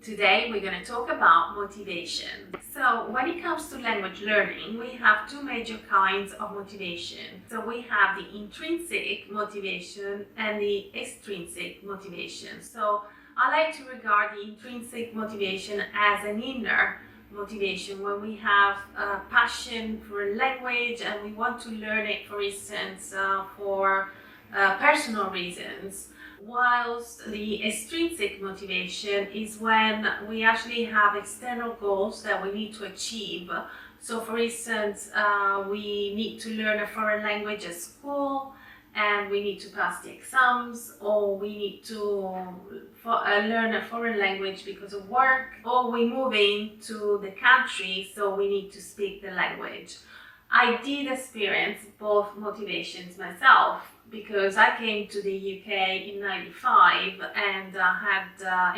Today we're going to talk about motivation. So when it comes to language learning, we have two major kinds of motivation. So we have the intrinsic motivation and the extrinsic motivation. So I like to regard the intrinsic motivation as an inner motivation when we have a passion for a language and we want to learn it, for instance, for personal reasons. Whilst the extrinsic motivation is when we actually have external goals that we need to achieve. So for instance, we need to learn a foreign language at school and we need to pass the exams, or we need to learn a foreign language because of work, or we're moving to the country so we need to speak the language. I did experience both motivations myself because I came to the UK in '95 and had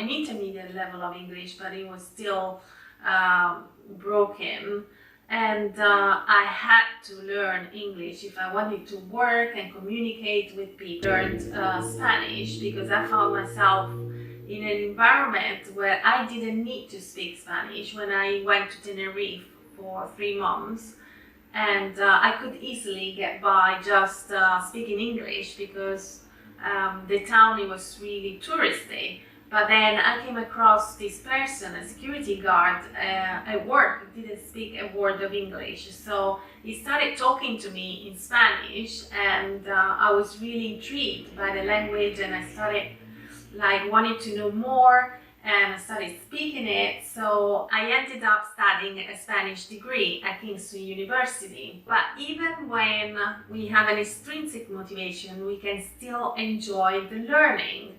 an intermediate level of English, but it was still broken. And I had to learn English if I wanted to work and communicate with people. I learned Spanish because I found myself in an environment where I didn't need to speak Spanish when I went to Tenerife for 3 months. And I could easily get by just speaking English because the town, it was really touristy. But then I came across this person, a security guard at work, who didn't speak a word of English. So he started talking to me in Spanish, and I was really intrigued by the language, and I started wanting to know more. And I started speaking it, so I ended up studying a Spanish degree at Kingston University. But even when we have an extrinsic motivation, we can still enjoy the learning.